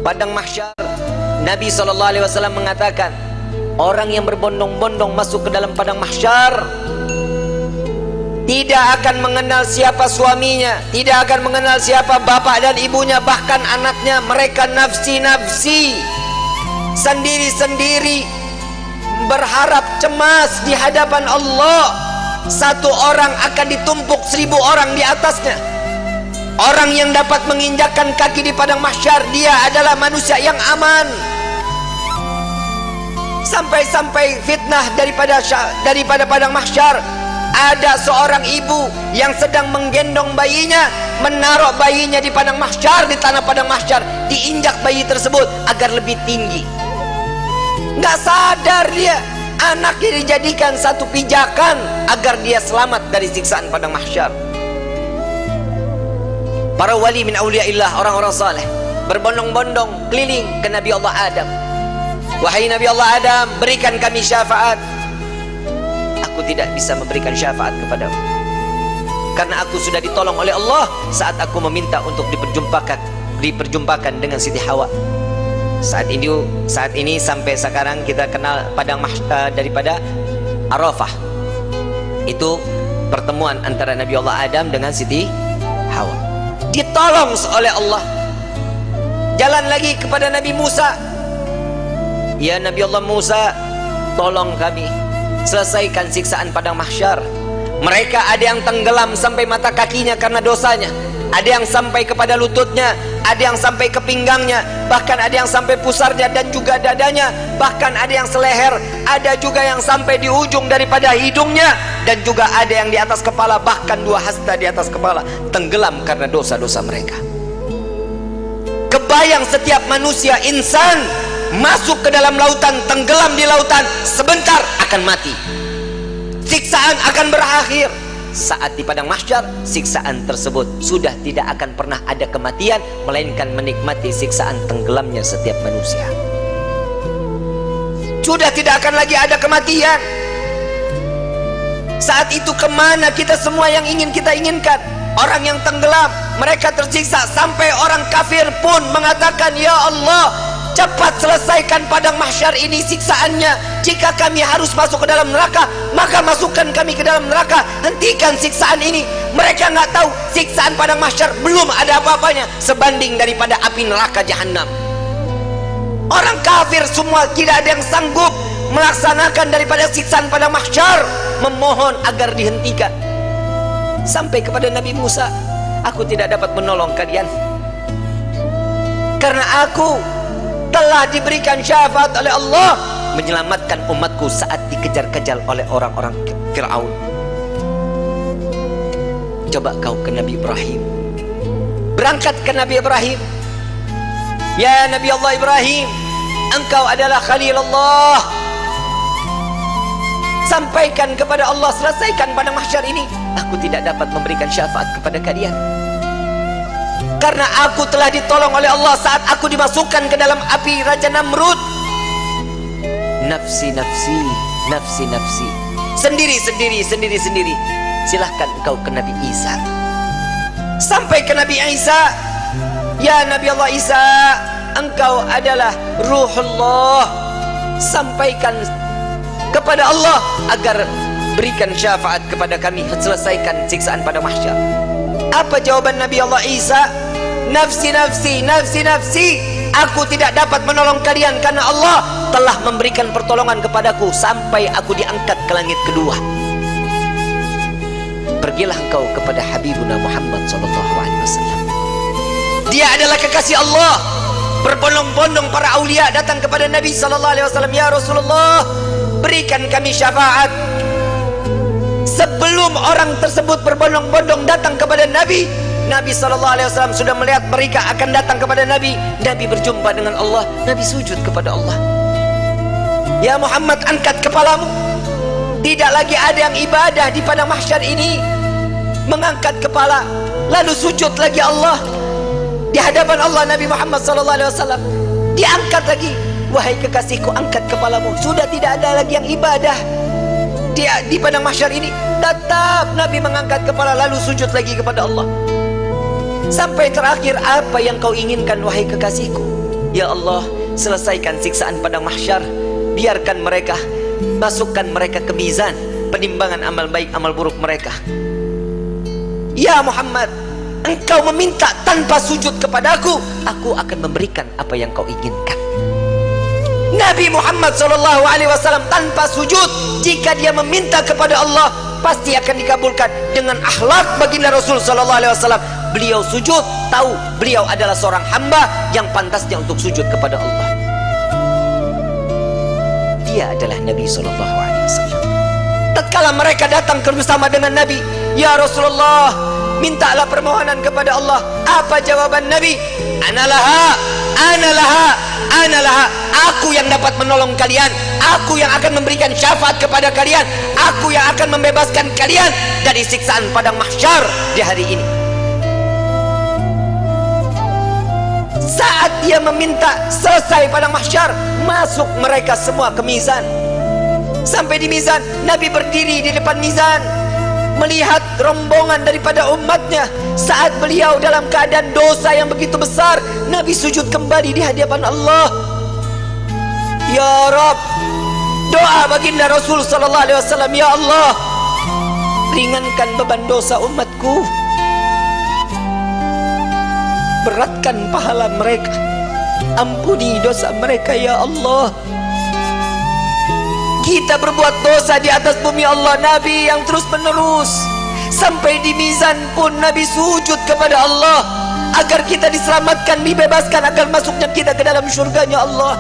Padang mahsyar, Nabi SAW mengatakan, orang yang berbondong-bondong masuk ke dalam padang mahsyar tidak akan mengenal siapa suaminya, tidak akan mengenal siapa bapak dan ibunya, bahkan anaknya. Mereka nafsi-nafsi, sendiri-sendiri, berharap cemas di hadapan Allah. Satu orang akan ditumpuk 1000 orang di atasnya. Orang yang dapat menginjakkan kaki di padang mahsyar, dia adalah manusia yang aman. Sampai-sampai fitnah daripada padang mahsyar, ada seorang ibu yang sedang menggendong bayinya, menaruh bayinya di padang mahsyar, di tanah padang mahsyar, diinjak bayi tersebut agar lebih tinggi. Nggak sadar dia, anaknya dijadikan satu pijakan agar dia selamat dari siksaan padang mahsyar. Para wali min awliyaillah, orang-orang saleh, berbondong-bondong keliling ke Nabi Allah Adam. Wahai Nabi Allah Adam, berikan kami syafaat. Aku tidak bisa memberikan syafaat kepadamu, karena aku sudah ditolong oleh Allah saat aku meminta untuk diperjumpakan dengan Siti Hawa. Saat ini sampai sekarang kita kenal padang mahsyar daripada Arafah. Itu pertemuan antara Nabi Allah Adam dengan Siti Hawa. Ditolong oleh Allah. Jalan lagi kepada Nabi Musa. Ya Nabi Allah Musa, tolong kami selesaikan siksaan padang mahsyar. Mereka ada yang tenggelam sampai mata kakinya karena dosanya, ada yang sampai kepada lututnya, ada yang sampai ke pinggangnya, bahkan ada yang sampai pusarnya dan juga dadanya, bahkan ada yang seleher, ada juga yang sampai di ujung daripada hidungnya, dan juga ada yang di atas kepala, bahkan 2 hasta di atas kepala, tenggelam karena dosa-dosa mereka. Kebayang setiap manusia, insan, masuk ke dalam lautan, tenggelam di lautan, sebentar akan mati. Siksaan akan berakhir. Saat di padang mahsyar, siksaan tersebut sudah tidak akan pernah ada kematian, melainkan menikmati siksaan tenggelamnya setiap manusia. Sudah tidak akan lagi ada kematian. Saat itu kemana kita semua yang ingin kita inginkan? Orang yang tenggelam, mereka tersiksa, sampai orang kafir pun mengatakan, ya Allah, cepat selesaikan padang mahsyar ini siksaannya. Jika kami harus masuk ke dalam neraka, maka masukkan kami ke dalam neraka. Hentikan siksaan ini. Mereka nggak tahu siksaan padang mahsyar belum ada apa-apanya sebanding daripada api neraka jahanam. Orang kafir semua tidak ada yang sanggup melaksanakan daripada siksaan padang mahsyar, memohon agar dihentikan. Sampai kepada Nabi Musa, aku tidak dapat menolong kalian karena aku telah diberikan syafaat oleh Allah menyelamatkan umatku saat dikejar-kejar oleh orang-orang Fir'aun. Coba kau ke Nabi Ibrahim, berangkat ke Nabi Ibrahim. Ya Nabi Allah Ibrahim, engkau adalah Khalil Allah. Sampaikan kepada Allah, selesaikan padang mahsyar ini. Aku tidak dapat memberikan syafaat kepada kalian karena aku telah ditolong oleh Allah saat aku dimasukkan ke dalam api Raja Namrud. Nafsi, nafsi, nafsi, nafsi, sendiri, sendiri, sendiri, sendiri. Silahkan engkau ke Nabi Isa. Sampai ke Nabi Isa. Ya Nabi Allah Isa, engkau adalah Ruhullah. Sampaikan kepada Allah agar berikan syafaat kepada kami, selesaikan siksaan pada mahsyar. Apa jawaban Nabi Allah Isa? Nafsi, nafsi, nafsi, nafsi. Aku tidak dapat menolong kalian karena Allah telah memberikan pertolongan kepadaku sampai aku diangkat ke langit kedua. Pergilah engkau kepada Habibuna Muhammad SAW. Dia adalah kekasih Allah. Berbondong-bondong para aulia datang kepada Nabi SAW. Ya Rasulullah, berikan kami syafaat. Sebelum orang tersebut berbondong-bondong datang kepada Nabi, Nabi SAW sudah melihat mereka akan datang kepada Nabi. Nabi berjumpa dengan Allah, Nabi sujud kepada Allah. Ya Muhammad, angkat kepalamu. Tidak lagi ada yang ibadah di padang mahsyar ini mengangkat kepala lalu sujud lagi Allah di hadapan Allah. Nabi Muhammad SAW diangkat lagi. Wahai kekasihku, angkat kepalamu. Sudah tidak ada lagi yang ibadah di padang mahsyar ini. Tetap Nabi mengangkat kepala lalu sujud lagi kepada Allah. Sampai terakhir, apa yang kau inginkan wahai kekasihku? Ya Allah, selesaikan siksaan padang mahsyar. Biarkan mereka, masukkan mereka ke mizan penimbangan amal baik amal buruk mereka. Ya Muhammad, engkau meminta tanpa sujud kepadaku, aku akan memberikan apa yang kau inginkan. Nabi Muhammad SAW tanpa sujud, jika dia meminta kepada Allah pasti akan dikabulkan. Dengan akhlak baginda Rasul SAW, beliau sujud, tahu beliau adalah seorang hamba yang pantasnya untuk sujud kepada Allah. Dia adalah Nabi SAW. Tatkala mereka datang bersama dengan Nabi, ya Rasulullah, mintalah permohonan kepada Allah. Apa jawaban Nabi? Analaha, analaha, analaha. Aku yang dapat menolong kalian, aku yang akan memberikan syafaat kepada kalian, aku yang akan membebaskan kalian dari siksaan padang mahsyar di hari ini. Saat dia meminta, selesai padang mahsyar, masuk mereka semua ke mizan. Sampai di mizan, Nabi berdiri di depan mizan, melihat rombongan daripada umatnya. Saat beliau dalam keadaan dosa yang begitu besar, Nabi sujud kembali di hadapan Allah. Ya Rabb, doa baginda Rasul SAW, ya Allah, ringankan beban dosa umatku, beratkan pahala mereka, ampuni dosa mereka ya Allah. Kita berbuat dosa di atas bumi Allah, Nabi yang terus menerus. Sampai di mizan pun Nabi sujud kepada Allah agar kita diselamatkan, dibebaskan, agar masuknya kita ke dalam surganya Allah.